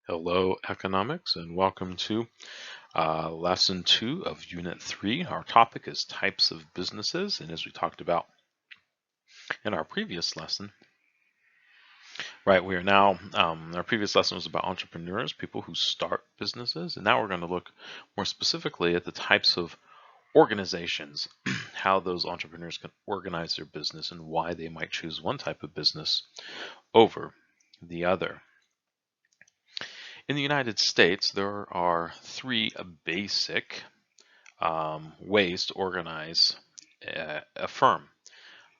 Hello, economics, and welcome to lesson 2 of unit 3. Our topic is types of businesses, and as we talked about in our previous lesson, right, we are now, our previous lesson was about entrepreneurs, people who start businesses, and now we're going to look more specifically at the types of organizations, how those entrepreneurs can organize their business and why they might choose one type of business over the other. In the United States, there are three basic ways to organize a firm.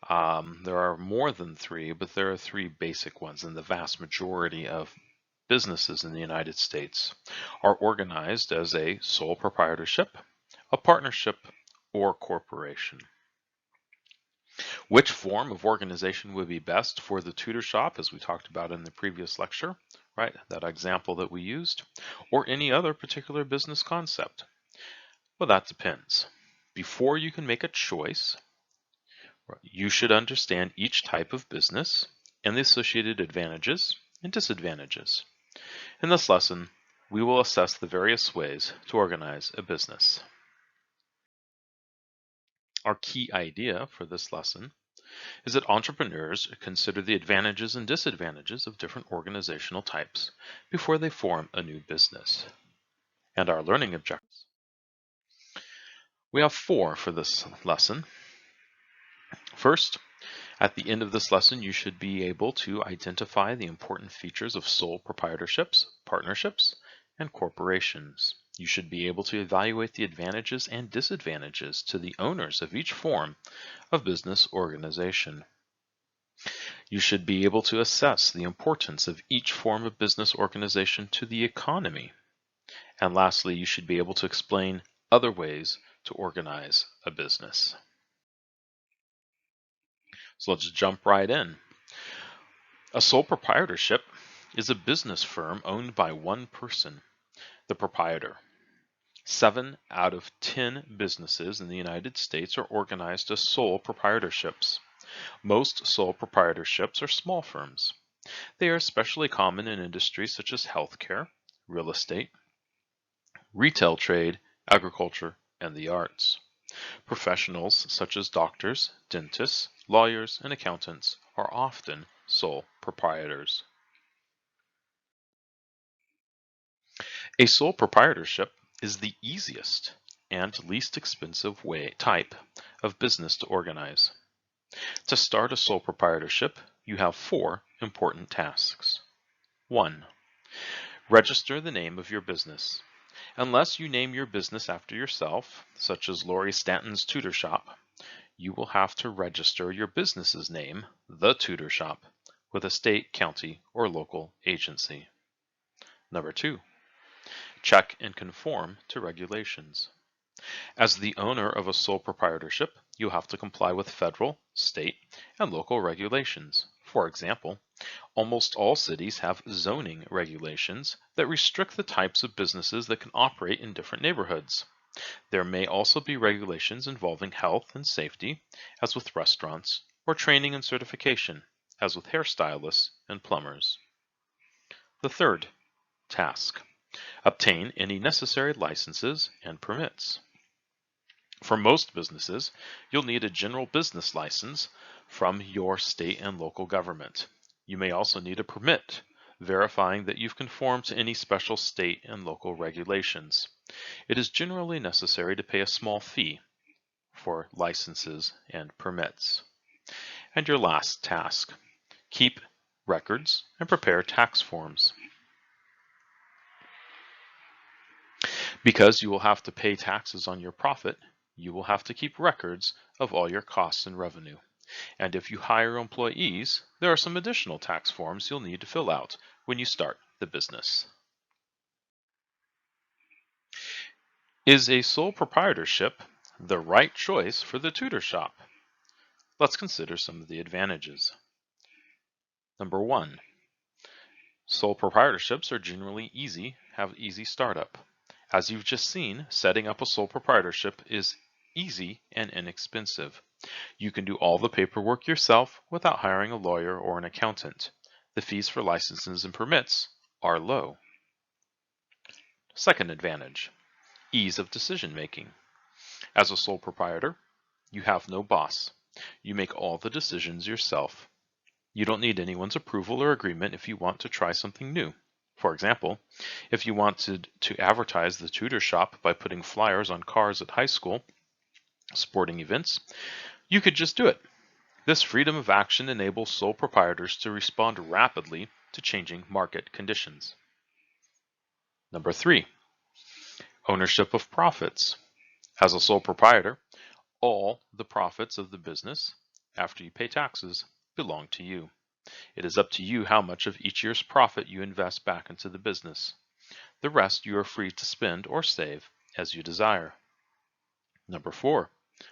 There are more than three, but there are three basic ones, and the vast majority of businesses in the United States are organized as a sole proprietorship, a partnership, or corporation. Which form of organization would be best for the tutor shop, as we talked about in the previous lecture, right? That example that we used, or any other particular business concept? Well, that depends. Before you can make a choice, you should understand each type of business and the associated advantages and disadvantages. In this lesson, we will assess the various ways to organize a business. Our key idea for this lesson is that entrepreneurs consider the advantages and disadvantages of different organizational types before they form a new business. And our learning objectives. We have 4 for this lesson. First, at the end of this lesson, you should be able to identify the important features of sole proprietorships, partnerships, and corporations. You should be able to evaluate the advantages and disadvantages to the owners of each form of business organization. You should be able to assess the importance of each form of business organization to the economy. And lastly, you should be able to explain other ways to organize a business. So let's jump right in. A sole proprietorship is a business firm owned by one person, the proprietor. 7 out of 10 businesses in the United States are organized as sole proprietorships. Most sole proprietorships are small firms. They are especially common in industries such as healthcare, real estate, retail trade, agriculture, and the arts. Professionals such as doctors, dentists, lawyers, and accountants are often sole proprietors. A sole proprietorship is the easiest and least expensive type of business to organize. To start a sole proprietorship, you have 4 important tasks. 1. Register the name of your business. Unless you name your business after yourself, such as Lori Stanton's Tutor Shop, you will have to register your business's name, The Tutor Shop, with a state, county, or local agency. Number 2. Check and conform to regulations. As the owner of a sole proprietorship, you have to comply with federal, state, and local regulations. For example, almost all cities have zoning regulations that restrict the types of businesses that can operate in different neighborhoods. There may also be regulations involving health and safety, as with restaurants, or training and certification, as with hairstylists and plumbers. The third task: obtain any necessary licenses and permits. For most businesses, you'll need a general business license from your state and local government. You may also need a permit, verifying that you've conformed to any special state and local regulations. It is generally necessary to pay a small fee for licenses and permits. And your last task: keep records and prepare tax forms. Because you will have to pay taxes on your profit, you will have to keep records of all your costs and revenue. And if you hire employees, there are some additional tax forms you'll need to fill out when you start the business. Is a sole proprietorship the right choice for the tutor shop? Let's consider some of the advantages. Number 1, sole proprietorships are generally have easy startup. As you've just seen, setting up a sole proprietorship is easy and inexpensive. You can do all the paperwork yourself without hiring a lawyer or an accountant. The fees for licenses and permits are low. Second advantage, ease of decision making. As a sole proprietor, you have no boss. You make all the decisions yourself. You don't need anyone's approval or agreement if you want to try something new. For example, if you wanted to advertise the tutor shop by putting flyers on cars at high school, sporting events, you could just do it. This freedom of action enables sole proprietors to respond rapidly to changing market conditions. Number 3, ownership of profits. As a sole proprietor, all the profits of the business, after you pay taxes, belong to you. It is up to you how much of each year's profit you invest back into the business. The rest you are free to spend or save as you desire. Number 4,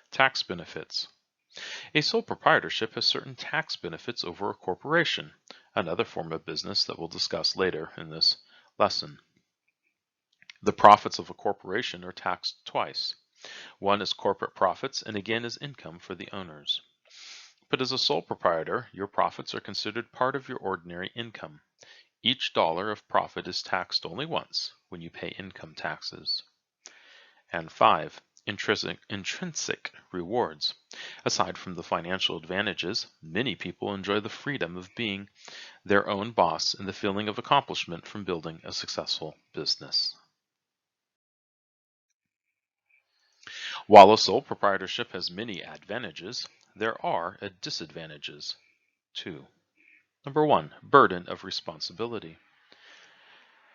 tax benefits. A sole proprietorship has certain tax benefits over a corporation, another form of business that we'll discuss later in this lesson. The profits of a corporation are taxed twice. One is corporate profits and again is income for the owners. But as a sole proprietor, your profits are considered part of your ordinary income. Each dollar of profit is taxed only once when you pay income taxes. And 5, intrinsic rewards. Aside from the financial advantages, many people enjoy the freedom of being their own boss and the feeling of accomplishment from building a successful business. While a sole proprietorship has many advantages, there are disadvantages too. Number 1, burden of responsibility.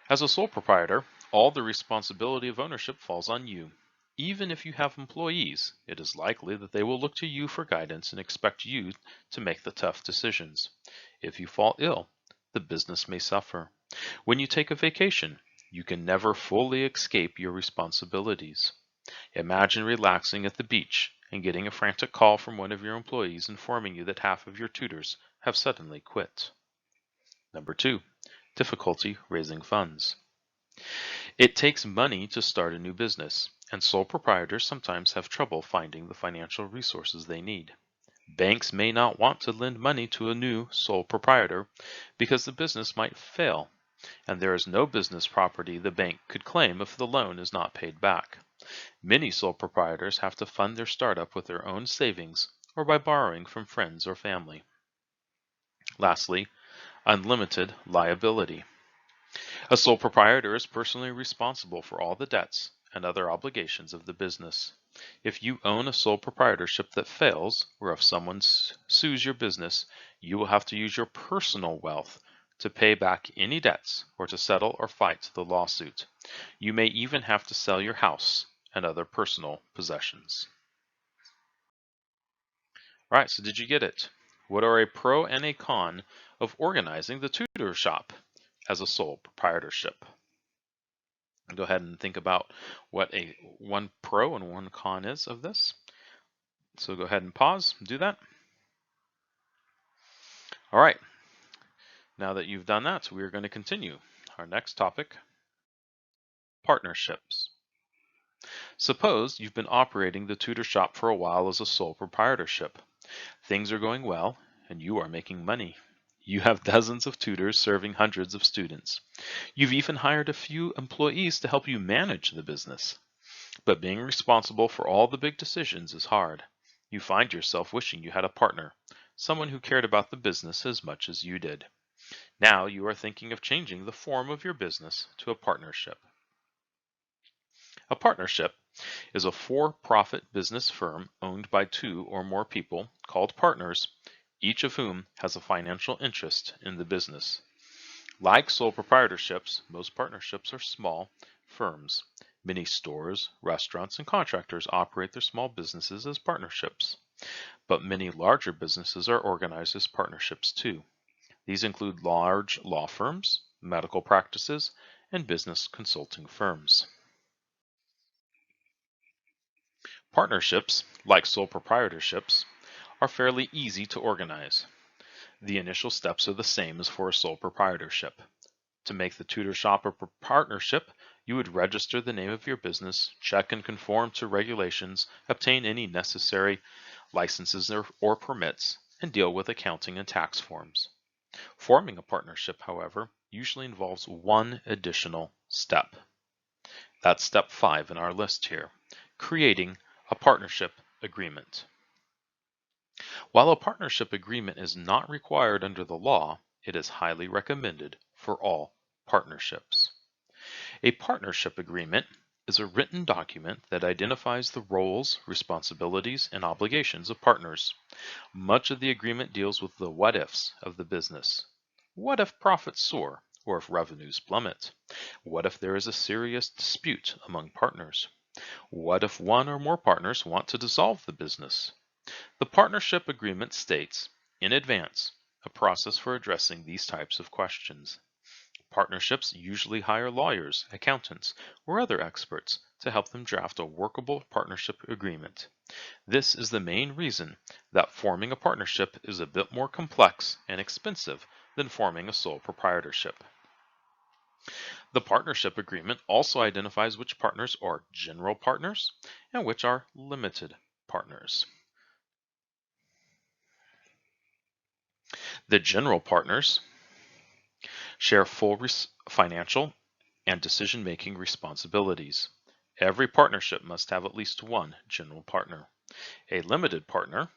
As a sole proprietor, all the responsibility of ownership falls on you. Even if you have employees, it is likely that they will look to you for guidance and expect you to make the tough decisions. If you fall ill, the business may suffer. When you take a vacation, you can never fully escape your responsibilities. Imagine relaxing at the beach and getting a frantic call from one of your employees informing you that half of your tutors have suddenly quit. Number 2, difficulty raising funds. It takes money to start a new business, and sole proprietors sometimes have trouble finding the financial resources they need. Banks may not want to lend money to a new sole proprietor because the business might fail, and there is no business property the bank could claim if the loan is not paid back. Many sole proprietors have to fund their startup with their own savings or by borrowing from friends or family. Lastly, unlimited liability. A sole proprietor is personally responsible for all the debts and other obligations of the business. If you own a sole proprietorship that fails, or if someone sues your business, you will have to use your personal wealth to pay back any debts or to settle or fight the lawsuit. You may even have to sell your house and other personal possessions. All right, so did you get it? What are a pro and a con of organizing the tutor shop as a sole proprietorship? Go ahead and think about what one pro and one con is of this. So go ahead and pause, do that. All right, now that you've done that, we're going to continue. Our next topic, partnerships. Suppose you've been operating the tutor shop for a while as a sole proprietorship. Things are going well and you are making money. You have dozens of tutors serving hundreds of students. You've even hired a few employees to help you manage the business. But being responsible for all the big decisions is hard. You find yourself wishing you had a partner, someone who cared about the business as much as you did. Now you are thinking of changing the form of your business to a partnership. A partnership is a for-profit business firm owned by 2 or more people called partners, each of whom has a financial interest in the business. Like sole proprietorships, most partnerships are small firms. Many stores, restaurants, and contractors operate their small businesses as partnerships. But many larger businesses are organized as partnerships too. These include large law firms, medical practices, and business consulting firms. Partnerships, like sole proprietorships, are fairly easy to organize. The initial steps are the same as for a sole proprietorship. To make the tutor shop a partnership, you would register the name of your business, check and conform to regulations, obtain any necessary licenses or permits, and deal with accounting and tax forms. Forming a partnership, however, usually involves one additional step. That's step 5 in our list here, creating a partnership agreement. While a partnership agreement is not required under the law, it is highly recommended for all partnerships. A partnership agreement is a written document that identifies the roles, responsibilities, and obligations of partners. Much of the agreement deals with the what ifs of the business. What if profits soar, or if revenues plummet? What if there is a serious dispute among partners? What if one or more partners want to dissolve the business? The partnership agreement states, in advance, a process for addressing these types of questions. Partnerships usually hire lawyers, accountants, or other experts to help them draft a workable partnership agreement. This is the main reason that forming a partnership is a bit more complex and expensive than forming a sole proprietorship. The partnership agreement also identifies which partners are general partners and which are limited partners. The general partners share full financial and decision-making responsibilities. Every partnership must have at least one general partner. A limited partner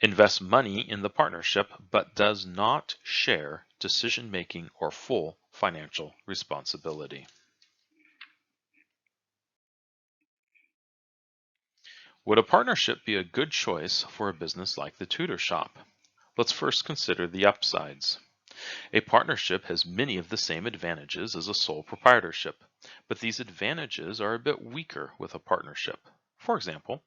invests money in the partnership but does not share decision-making or full financial responsibility. Would a partnership be a good choice for a business like the Tutor Shop? Let's first consider the upsides. A partnership has many of the same advantages as a sole proprietorship, but these advantages are a bit weaker with a partnership. For example,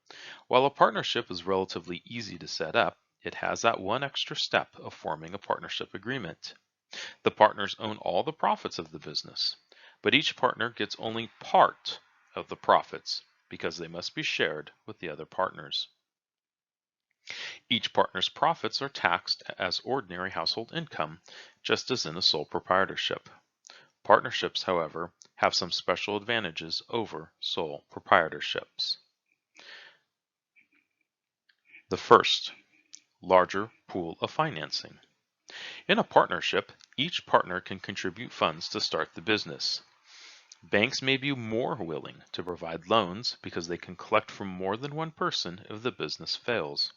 while a partnership is relatively easy to set up, it has that one extra step of forming a partnership agreement. The partners own all the profits of the business, but each partner gets only part of the profits because they must be shared with the other partners. Each partner's profits are taxed as ordinary household income, just as in a sole proprietorship. Partnerships, however, have some special advantages over sole proprietorships. The first, larger pool of financing. In a partnership, each partner can contribute funds to start the business. Banks may be more willing to provide loans because they can collect from more than one person if the business fails.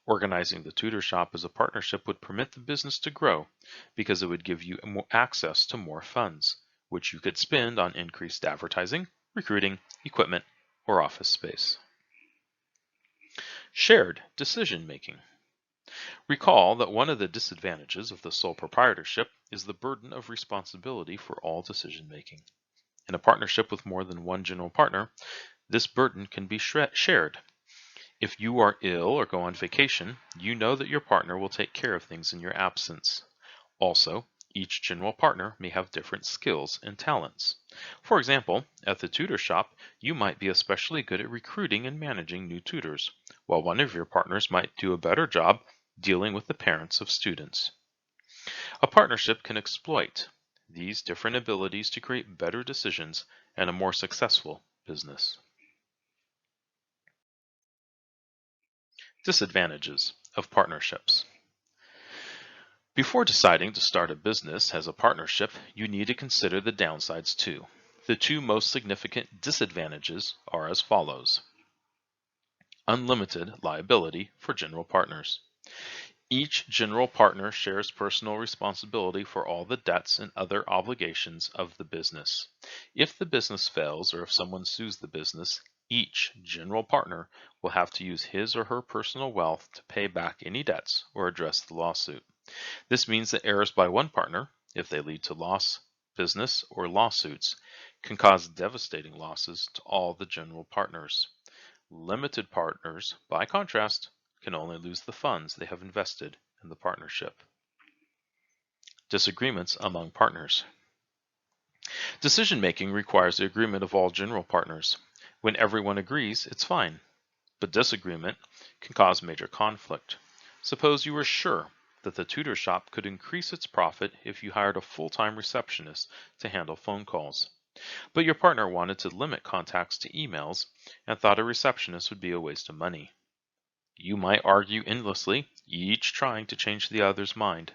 Organizing the Tutor Shop as a partnership would permit the business to grow because it would give you access to more funds, which you could spend on increased advertising, recruiting, equipment, or office space. Shared decision making. Recall that one of the disadvantages of the sole proprietorship is the burden of responsibility for all decision making. In a partnership with more than one general partner, this burden can be shared. If you are ill or go on vacation, you know that your partner will take care of things in your absence. Also, each general partner may have different skills and talents. For example, at the Tutor Shop, you might be especially good at recruiting and managing new tutors, while one of your partners might do a better job dealing with the parents of students. A partnership can exploit these different abilities to create better decisions and a more successful business. Disadvantages of partnerships. Before deciding to start a business as a partnership, you need to consider the downsides too. The two most significant disadvantages are as follows. Unlimited liability for general partners. Each general partner shares personal responsibility for all the debts and other obligations of the business. If the business fails or if someone sues the business, each general partner will have to use his or her personal wealth to pay back any debts or address the lawsuit. This means that errors by one partner, if they lead to loss, business, or lawsuits, can cause devastating losses to all the general partners. Limited partners, by contrast, can only lose the funds they have invested in the partnership. Disagreements among partners. Decision-making requires the agreement of all general partners. When everyone agrees, it's fine, but disagreement can cause major conflict. Suppose you were sure that the Tutor Shop could increase its profit if you hired a full-time receptionist to handle phone calls. But your partner wanted to limit contacts to emails and thought a receptionist would be a waste of money. You might argue endlessly, each trying to change the other's mind.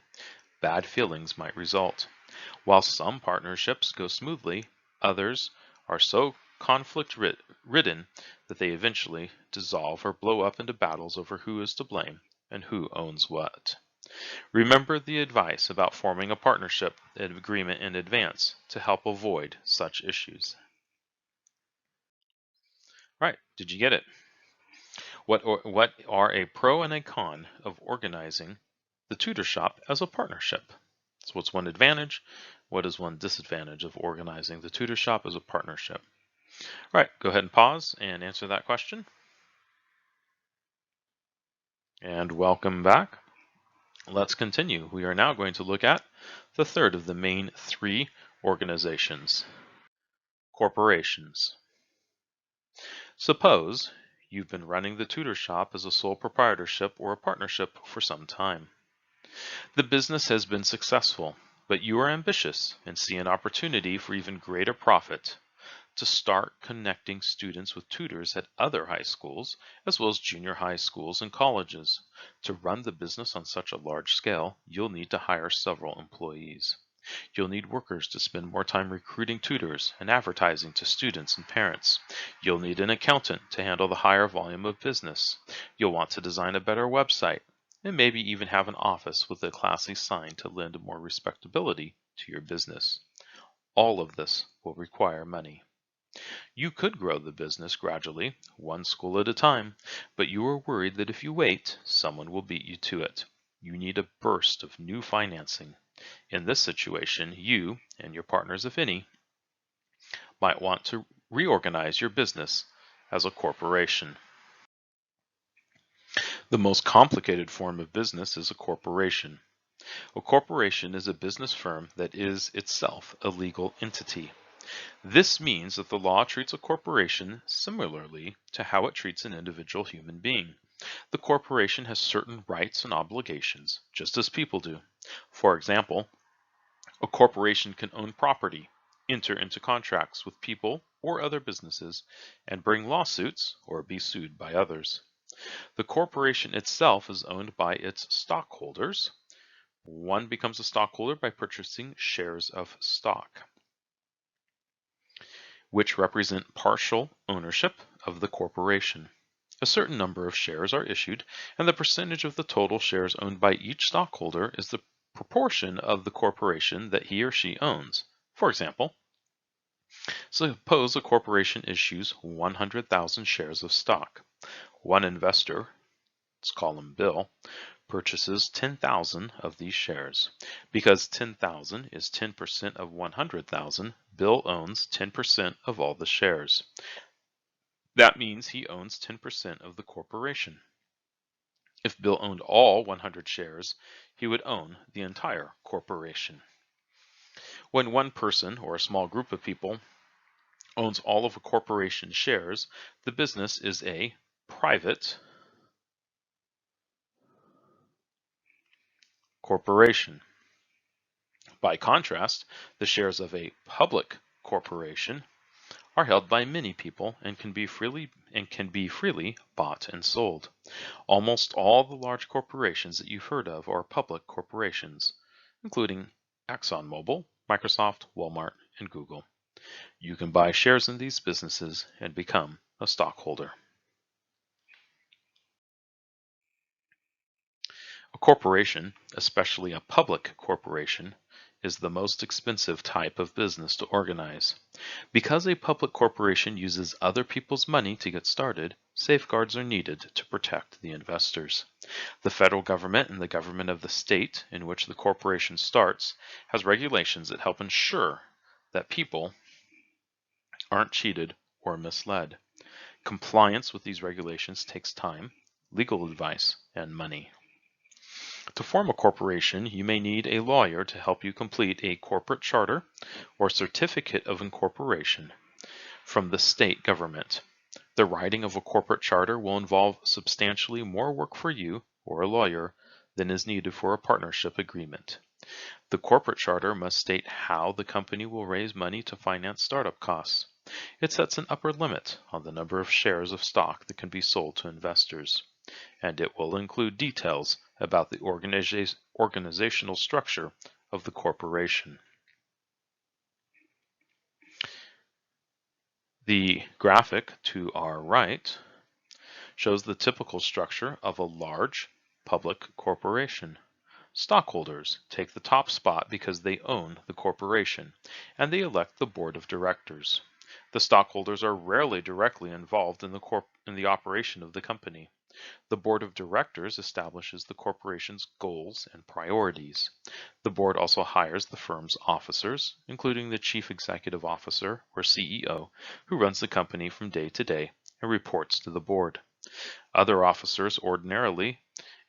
Bad feelings might result. While some partnerships go smoothly, Others are so conflict-ridden that they eventually dissolve or blow up into battles over who is to blame and who owns what. Remember the advice about forming a partnership agreement in advance to help avoid such issues. Right, did you get it? What are a pro and a con of organizing the tutor shop as a partnership? So what's one advantage? What is one disadvantage of organizing the tutor shop as a partnership? All right, go ahead and pause and answer that question. And welcome back. Let's continue. We are now going to look at the third of the main three organizations, corporations. Suppose you've been running the tutor shop as a sole proprietorship or a partnership for some time. The business has been successful, but you are ambitious and see an opportunity for even greater profit to start connecting students with tutors at other high schools, as well as junior high schools and colleges. To run the business on such a large scale, you'll need to hire several employees. You'll need workers to spend more time recruiting tutors and advertising to students and parents. You'll need an accountant to handle the higher volume of business. You'll want to design a better website, and maybe even have an office with a classy sign to lend more respectability to your business. All of this will require money. You could grow the business gradually, one school at a time, but you are worried that if you wait, someone will beat you to it. You need a burst of new financing. In this situation, you, and your partners if any, might want to reorganize your business as a corporation. The most complicated form of business is a corporation. A corporation is a business firm that is itself a legal entity. This means that the law treats a corporation similarly to how it treats an individual human being. The corporation has certain rights and obligations, just as people do. For example, a corporation can own property, enter into contracts with people or other businesses, and bring lawsuits or be sued by others. The corporation itself is owned by its stockholders. One becomes a stockholder by purchasing shares of stock, which represent partial ownership of the corporation. A certain number of shares are issued, and the percentage of the total shares owned by each stockholder is the proportion of the corporation that he or she owns. For example, suppose a corporation issues 100,000 shares of stock. One investor, let's call him Bill, purchases 10,000 of these shares. Because 10,000 is 10% of 100,000, Bill owns 10% of all the shares. That means he owns 10% of the corporation. If Bill owned all 100 shares, he would own the entire corporation. When one person or a small group of people owns all of a corporation's shares, the business is a private corporation. By contrast, the shares of a public corporation are held by many people and can be freely bought and sold. Almost all the large corporations that you've heard of are public corporations, including ExxonMobil, Microsoft, Walmart, and Google. You can buy shares in these businesses and become a stockholder. A corporation, especially a public corporation, is the most expensive type of business to organize. Because a public corporation uses other people's money to get started, safeguards are needed to protect the investors. The federal government and the government of the state in which the corporation starts has regulations that help ensure that people aren't cheated or misled. Compliance with these regulations takes time, legal advice, and money. To form a corporation, you may need a lawyer to help you complete a corporate charter or certificate of incorporation from the state government. The writing of a corporate charter will involve substantially more work for you or a lawyer than is needed for a partnership agreement. The corporate charter must state how the company will raise money to finance startup costs. It sets an upper limit on the number of shares of stock that can be sold to investors, and it will include details about the organizational structure of the corporation. The graphic to our right shows the typical structure of a large public corporation. Stockholders take the top spot because they own the corporation, and they elect the board of directors. The stockholders are rarely directly involved in the operation of the company. The board of directors establishes the corporation's goals and priorities. The board also hires the firm's officers, including the chief executive officer, or CEO, who runs the company from day to day and reports to the board. Other officers ordinarily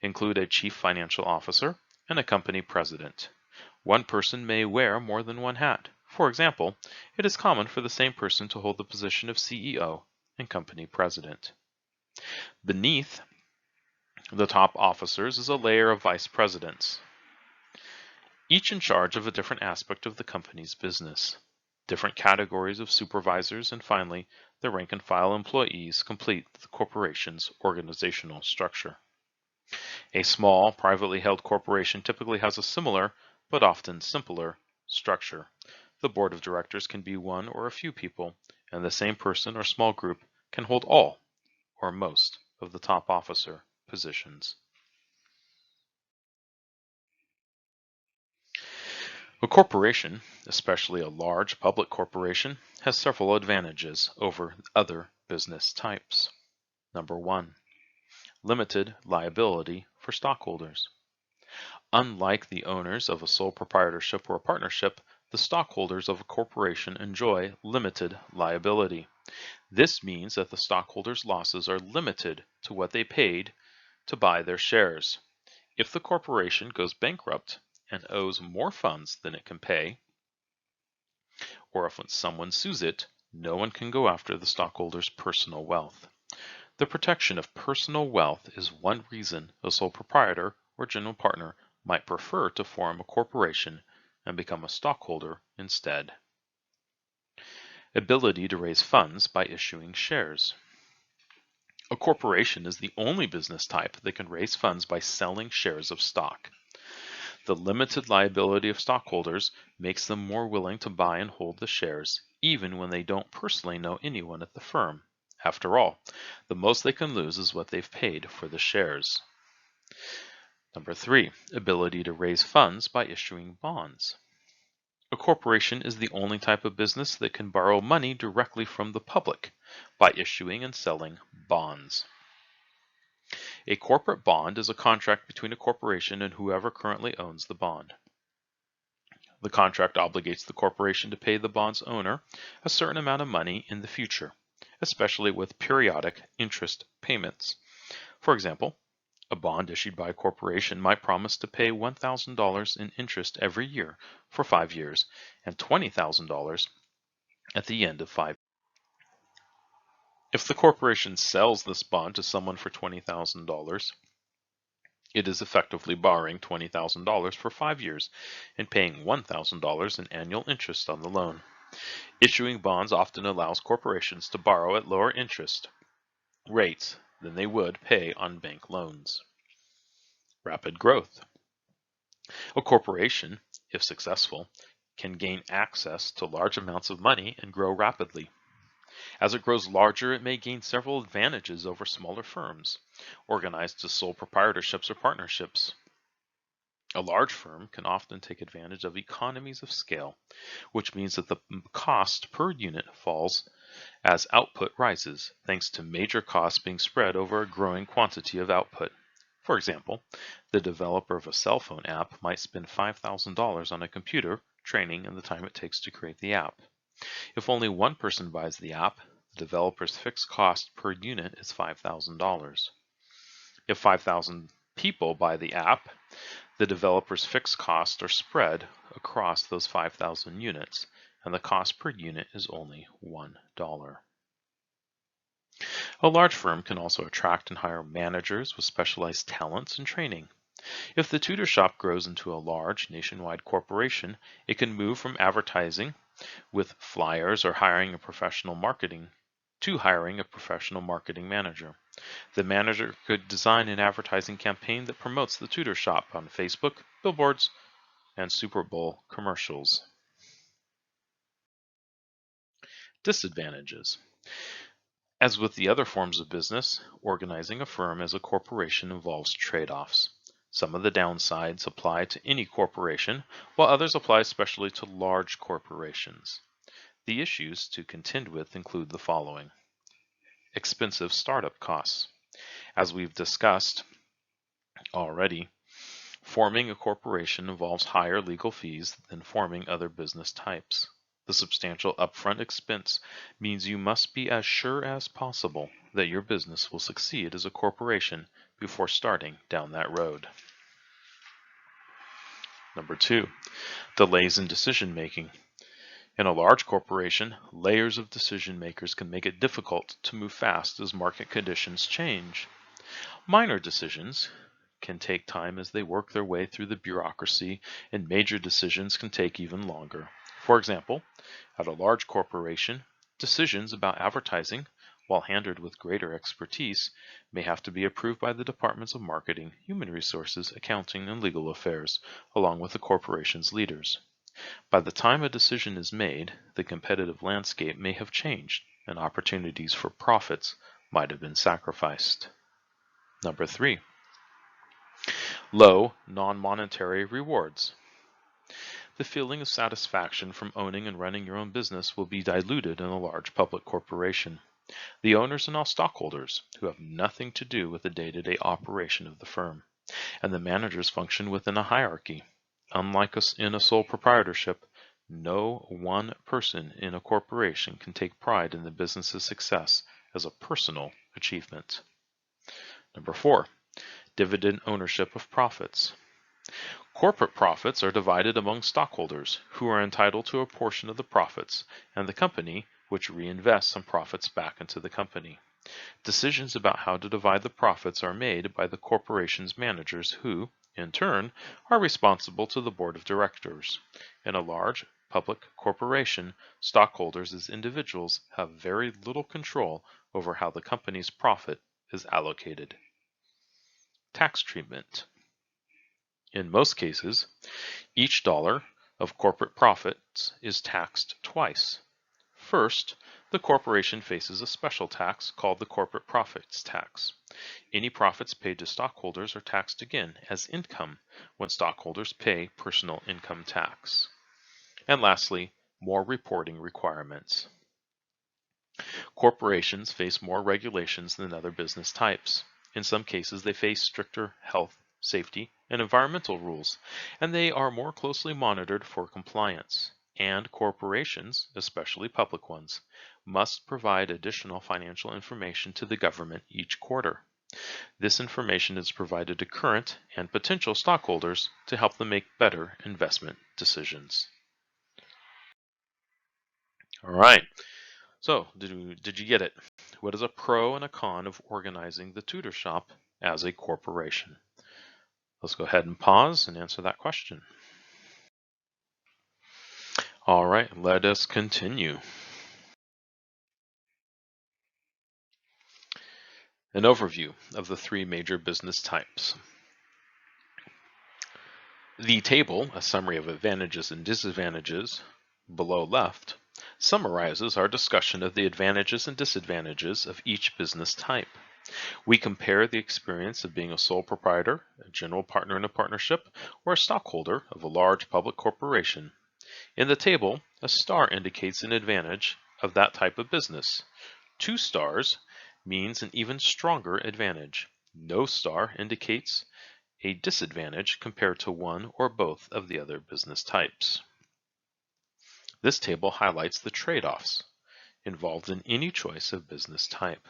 include a chief financial officer and a company president. One person may wear more than one hat. For example, it is common for the same person to hold the position of CEO and company president. Beneath the top officers is a layer of vice presidents, each in charge of a different aspect of the company's business. Different categories of supervisors, and finally, the rank and file employees complete the corporation's organizational structure. A small, privately held corporation typically has a similar, but often simpler, structure. The board of directors can be one or a few people, and the same person or small group can hold all or most of the top officer positions. A corporation, especially a large public corporation, has several advantages over other business types. Number 1, limited liability for stockholders. Unlike the owners of a sole proprietorship or a partnership, the stockholders of a corporation enjoy limited liability. This means that the stockholders' losses are limited to what they paid to buy their shares. If the corporation goes bankrupt and owes more funds than it can pay, or if someone sues it, no one can go after the stockholders' personal wealth. The protection of personal wealth is one reason a sole proprietor or general partner might prefer to form a corporation and become a stockholder instead. Ability to raise funds by issuing shares. A corporation is the only business type that can raise funds by selling shares of stock. The limited liability of stockholders makes them more willing to buy and hold the shares, even when they don't personally know anyone at the firm. After all, the most they can lose is what they've paid for the shares. Number 3, ability to raise funds by issuing bonds. A corporation is the only type of business that can borrow money directly from the public by issuing and selling bonds. A corporate bond is a contract between a corporation and whoever currently owns the bond. The contract obligates the corporation to pay the bond's owner a certain amount of money in the future, especially with periodic interest payments. For example, a bond issued by a corporation might promise to pay $1,000 in interest every year for 5 years and $20,000 at the end of 5 years. If the corporation sells this bond to someone for $20,000, it is effectively borrowing $20,000 for 5 years and paying $1,000 in annual interest on the loan. Issuing bonds often allows corporations to borrow at lower interest rates than they would pay on bank loans. Rapid growth. A corporation, if successful, can gain access to large amounts of money and grow rapidly. As it grows larger, it may gain several advantages over smaller firms, organized as sole proprietorships or partnerships. A large firm can often take advantage of economies of scale, which means that the cost per unit falls as output rises, thanks to major costs being spread over a growing quantity of output. For example, the developer of a cell phone app might spend $5,000 on a computer, training, and the time it takes to create the app. If only one person buys the app, the developer's fixed cost per unit is $5,000. If 5,000 people buy the app, the developer's fixed costs are spread across those 5,000 units, and the cost per unit is only $1. A large firm can also attract and hire managers with specialized talents and training. If the tutor shop grows into a large nationwide corporation, it can move from advertising with flyers or hiring a professional marketing to hiring a professional marketing manager. The manager could design an advertising campaign that promotes the tutor shop on Facebook, billboards, and Super Bowl commercials. Disadvantages. As with the other forms of business, organizing a firm as a corporation involves trade-offs. Some of the downsides apply to any corporation, while others apply especially to large corporations. The issues to contend with include the following. Expensive startup costs. As we've discussed already, forming a corporation involves higher legal fees than forming other business types. The substantial upfront expense means you must be as sure as possible that your business will succeed as a corporation before starting down that road. Number 2, delays in decision making. In a large corporation, layers of decision makers can make it difficult to move fast as market conditions change. Minor decisions can take time as they work their way through the bureaucracy, and major decisions can take even longer. For example, at a large corporation, decisions about advertising, while handled with greater expertise, may have to be approved by the departments of marketing, human resources, accounting, and legal affairs, along with the corporation's leaders. By the time a decision is made, the competitive landscape may have changed, and opportunities for profits might have been sacrificed. Number 3, low non-monetary rewards. The feeling of satisfaction from owning and running your own business will be diluted in a large public corporation. The owners are now stockholders who have nothing to do with the day-to-day operation of the firm, and the managers function within a hierarchy. Unlike us in a sole proprietorship, no one person in a corporation can take pride in the business's success as a personal achievement. Number 4, dividend ownership of profits. Corporate profits are divided among stockholders, who are entitled to a portion of the profits, and the company, which reinvests some profits back into the company. Decisions about how to divide the profits are made by the corporation's managers, who, in turn, are responsible to the board of directors. In a large public corporation, stockholders as individuals have very little control over how the company's profit is allocated. Tax treatment. In most cases, each dollar of corporate profits is taxed twice. First, the corporation faces a special tax called the corporate profits tax. Any profits paid to stockholders are taxed again as income when stockholders pay personal income tax. And lastly, more reporting requirements. Corporations face more regulations than other business types. In some cases, they face stricter health, safety, and environmental rules, and they are more closely monitored for compliance. And corporations, especially public ones, must provide additional financial information to the government each quarter. This information is provided to current and potential stockholders to help them make better investment decisions. All right, so did you get it? What is a pro and a con of organizing the tutor shop as a corporation? Let's go ahead and pause and answer that question. All right, let us continue. An overview of the 3 major business types. The table, a summary of advantages and disadvantages, below left, summarizes our discussion of the advantages and disadvantages of each business type. We compare the experience of being a sole proprietor, a general partner in a partnership, or a stockholder of a large public corporation. In the table, a star indicates an advantage of that type of business. 2 stars means an even stronger advantage. No star indicates a disadvantage compared to one or both of the other business types. This table highlights the trade-offs involved in any choice of business type.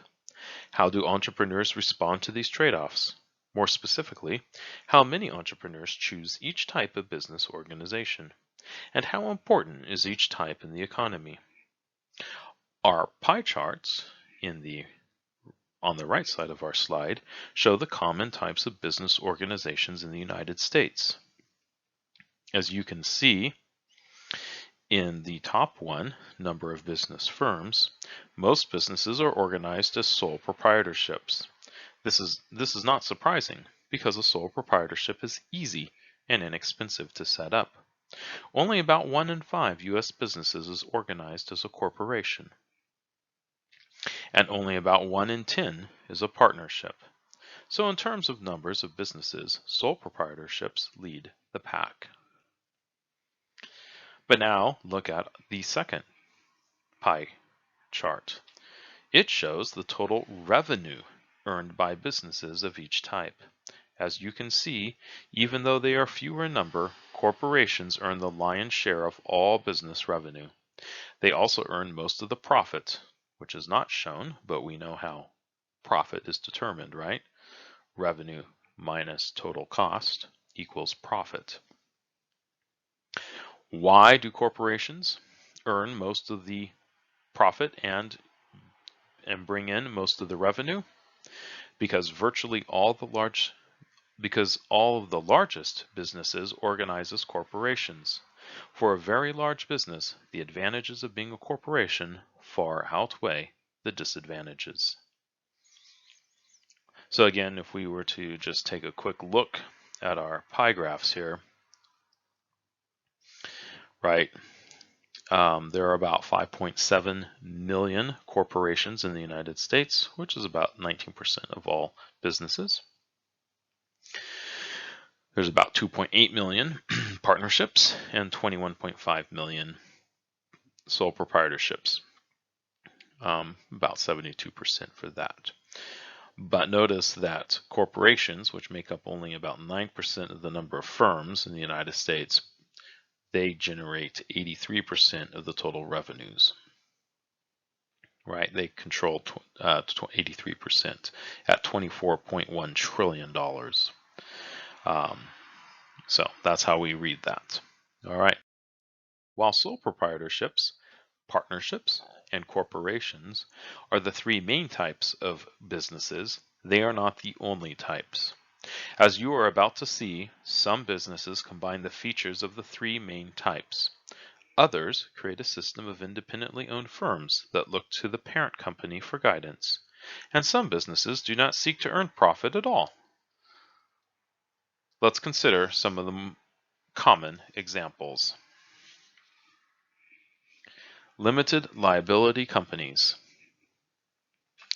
How do entrepreneurs respond to these trade-offs? More specifically, how many entrepreneurs choose each type of business organization? And how important is each type in the economy? Our pie charts on the right side of our slide show the common types of business organizations in the United States. As you can see, in the top one, number of business firms, most businesses are organized as sole proprietorships. This is not surprising because a sole proprietorship is easy and inexpensive to set up. Only about 1 in 5 U.S. businesses is organized as a corporation. and only about 1 in 10 is a partnership. So in terms of numbers of businesses, sole proprietorships lead the pack. But now look at the second pie chart. It shows the total revenue earned by businesses of each type. As you can see, even though they are fewer in number, corporations earn the lion's share of all business revenue. They also earn most of the profit, which is not shown, but we know how profit is determined, right? Revenue minus total cost equals profit. Why do corporations earn most of the profit and bring in most of the revenue? Because all of the largest businesses organize as corporations. For a very large business, the advantages of being a corporation far outweigh the disadvantages. So again, if we were to just take a quick look at our pie graphs here, right? There are about 5.7 million corporations in the United States, which is about 19% of all businesses. There's about 2.8 million partnerships and 21.5 million sole proprietorships. About 72% for that. But notice that corporations, which make up only about 9% of the number of firms in the United States, they generate 83% of the total revenues. Right? They control 83% at $24.1 trillion. So that's how we read that. All right. While sole proprietorships, partnerships, and corporations are the three main types of businesses, they are not the only types. As you are about to see, some businesses combine the features of the three main types. Others create a system of independently owned firms that look to the parent company for guidance. And some businesses do not seek to earn profit at all. Let's consider some of the common examples. Limited liability companies.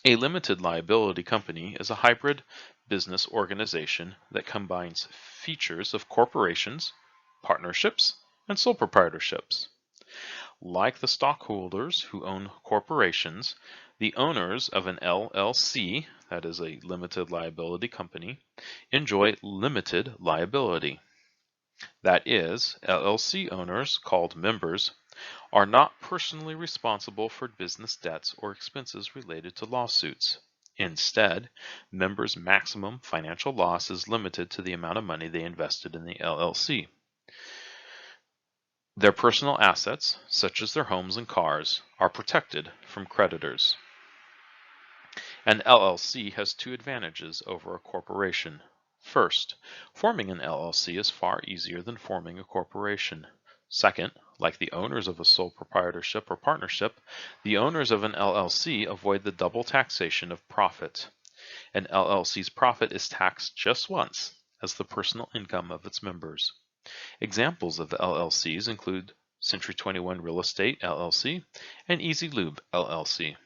A limited liability company is a hybrid business organization that combines features of corporations, partnerships, and sole proprietorships. Like the stockholders who own corporations, the owners of an LLC, that is a limited liability company, enjoy limited liability. That is, LLC owners, called members, are not personally responsible for business debts or expenses related to lawsuits. Instead, members' maximum financial loss is limited to the amount of money they invested in the LLC. Their personal assets, such as their homes and cars, are protected from creditors. An LLC has two advantages over a corporation. First, forming an LLC is far easier than forming a corporation. Second, like the owners of a sole proprietorship or partnership, the owners of an LLC avoid the double taxation of profit. An LLC's profit is taxed just once as the personal income of its members. Examples of LLCs include Century 21 Real Estate LLC and Easy Lube LLC.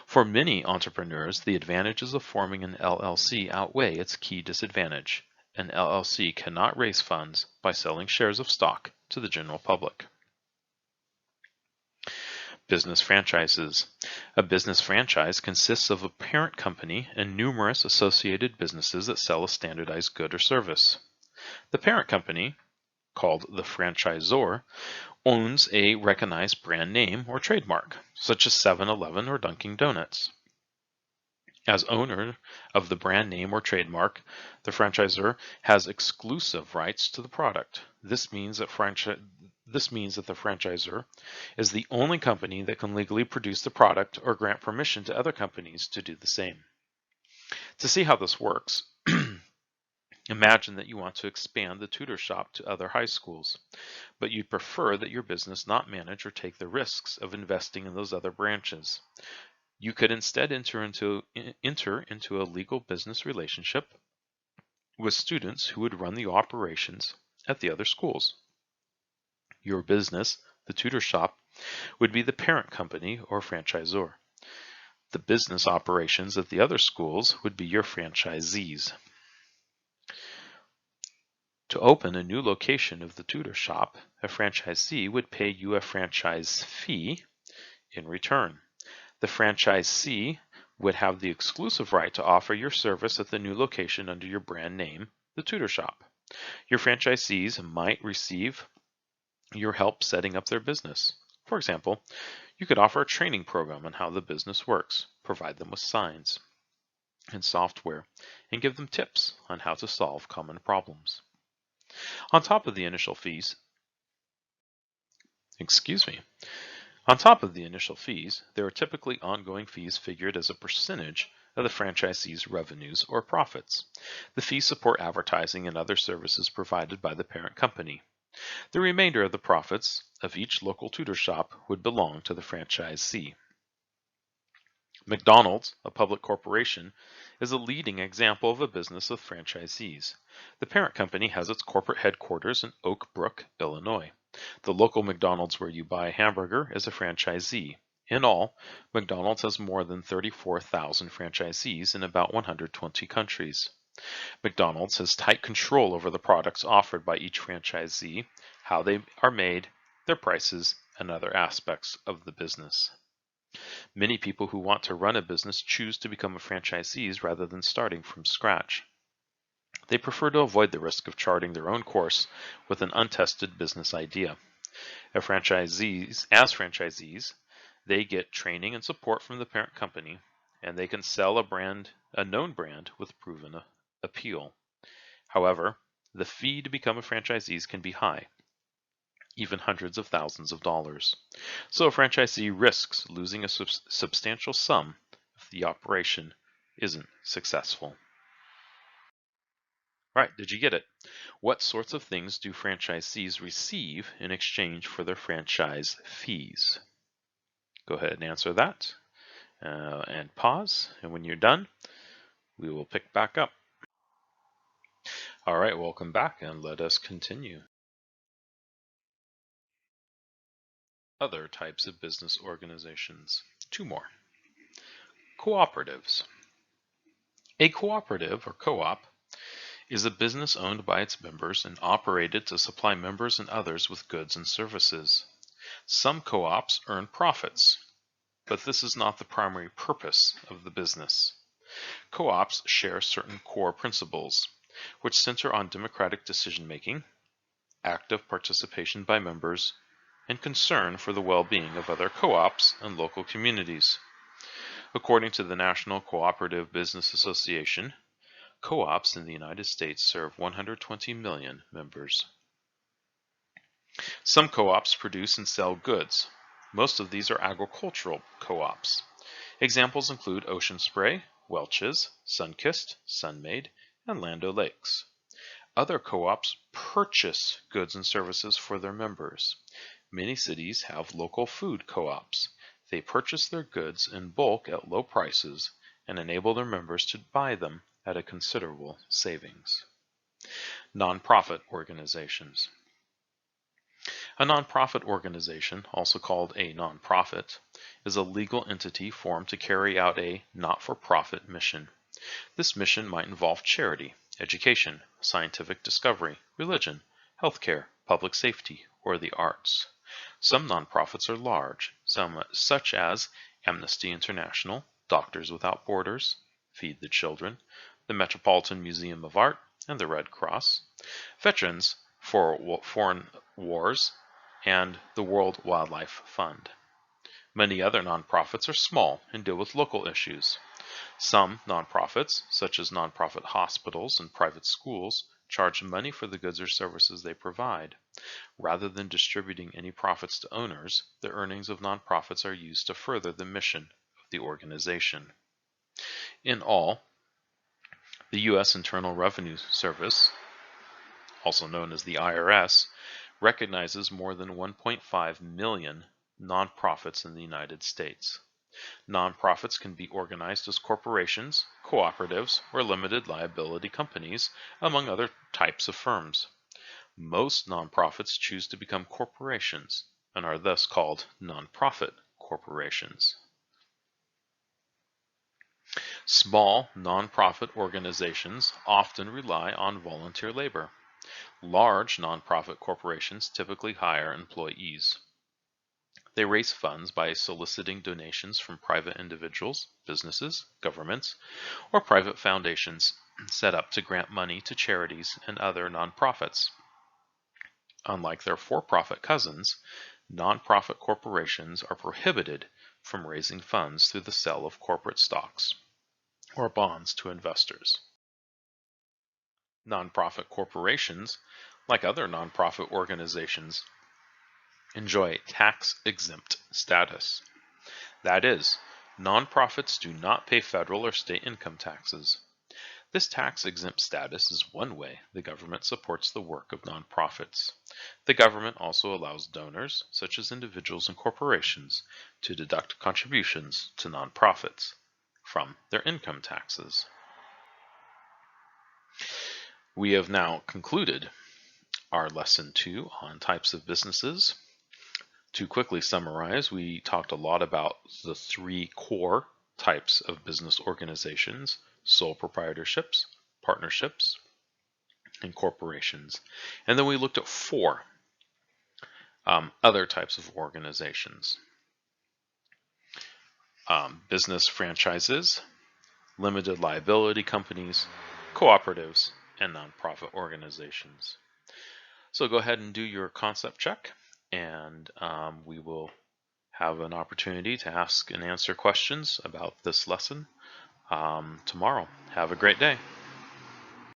For many entrepreneurs, the advantages of forming an LLC outweigh its key disadvantage. An LLC cannot raise funds by selling shares of stock to the general public. Business franchises. A business franchise consists of a parent company and numerous associated businesses that sell a standardized good or service. The parent company, called the franchisor, owns a recognized brand name or trademark, such as 7-Eleven or Dunkin' Donuts. As owner of the brand name or trademark, the franchisor has exclusive rights to the product. This means that the franchisor is the only company that can legally produce the product or grant permission to other companies to do the same. To see how this works, imagine that you want to expand the tutor shop to other high schools, but you'd prefer that your business not manage or take the risks of investing in those other branches. You could instead enter into a legal business relationship with students who would run the operations at the other schools. Your business, the tutor shop, would be the parent company or franchisor. The business operations at the other schools would be your franchisees. To open a new location of the tutor shop, a franchisee would pay you a franchise fee in return. The franchisee would have the exclusive right to offer your service at the new location under your brand name, the tutor shop. Your franchisees might receive your help setting up their business. For example, you could offer a training program on how the business works, provide them with signs and software, and give them tips on how to solve common problems. On top of the initial fees, there are typically ongoing fees figured as a percentage of the franchisee's revenues or profits. The fees support advertising and other services provided by the parent company. The remainder of the profits of each local tutor shop would belong to the franchisee. McDonald's, a public corporation, is a leading example of a business with franchisees. The parent company has its corporate headquarters in Oak Brook, Illinois. The local McDonald's where you buy a hamburger is a franchisee. In all, McDonald's has more than 34,000 franchisees in about 120 countries. McDonald's has tight control over the products offered by each franchisee, how they are made, their prices, and other aspects of the business. Many people who want to run a business choose to become franchisees rather than starting from scratch. They prefer to avoid the risk of charting their own course with an untested business idea. As franchisees, they get training and support from the parent company, and they can sell a known brand with proven appeal. However, the fee to become a franchisee can be high, even hundreds of thousands of dollars. So a franchisee risks losing a substantial sum if the operation isn't successful. Right, did you get it? What sorts of things do franchisees receive in exchange for their franchise fees? Go ahead and answer that and pause. And when you're done, we will pick back up. All right, welcome back and let us continue. Other types of business organizations. Two more. Cooperatives. A cooperative or co-op is a business owned by its members and operated to supply members and others with goods and services. Some co-ops earn profits, but this is not the primary purpose of the business. Co-ops share certain core principles, which center on democratic decision-making, active participation by members, and concern for the well-being of other co-ops and local communities. According to the National Cooperative Business Association, co-ops in the United States serve 120 million members. Some co-ops produce and sell goods. Most of these are agricultural co-ops. Examples include Ocean Spray, Welch's, Sunkist, Sunmade, and Land O'Lakes. Other co-ops purchase goods and services for their members. Many cities have local food co-ops. They purchase their goods in bulk at low prices and enable their members to buy them at a considerable savings. Nonprofit organizations. A nonprofit organization, also called a nonprofit, is a legal entity formed to carry out a not-for-profit mission. This mission might involve charity, education, scientific discovery, religion, healthcare, public safety, or the arts. Some nonprofits are large, such as Amnesty International, Doctors Without Borders, Feed the Children, the Metropolitan Museum of Art, and the Red Cross, Veterans for Foreign Wars, and the World Wildlife Fund. Many other nonprofits are small and deal with local issues. Some nonprofits, such as nonprofit hospitals and private schools, charge money for the goods or services they provide. Rather than distributing any profits to owners, the earnings of nonprofits are used to further the mission of the organization. In all, the U.S. Internal Revenue Service, also known as the IRS, recognizes more than 1.5 million nonprofits in the United States. Nonprofits can be organized as corporations, cooperatives, or limited liability companies, among other types of firms. Most nonprofits choose to become corporations and are thus called nonprofit corporations. Small nonprofit organizations often rely on volunteer labor. Large nonprofit corporations typically hire employees. They raise funds by soliciting donations from private individuals, businesses, governments, or private foundations set up to grant money to charities and other nonprofits. Unlike their for-profit cousins, nonprofit corporations are prohibited from raising funds through the sale of corporate stocks or bonds to investors. Nonprofit corporations, like other nonprofit organizations, enjoy tax-exempt status. That is, nonprofits do not pay federal or state income taxes. This tax-exempt status is one way the government supports the work of nonprofits. The government also allows donors, such as individuals and corporations, to deduct contributions to nonprofits from their income taxes. We have now concluded our lesson 2 on types of businesses. To quickly summarize, we talked a lot about the 3 core types of business organizations: sole proprietorships, partnerships, and corporations. And then we looked at 4 other types of organizations: business franchises, limited liability companies, cooperatives, and nonprofit organizations. So go ahead and do your concept check, and we will have an opportunity to ask and answer questions about this lesson tomorrow. Have a great day.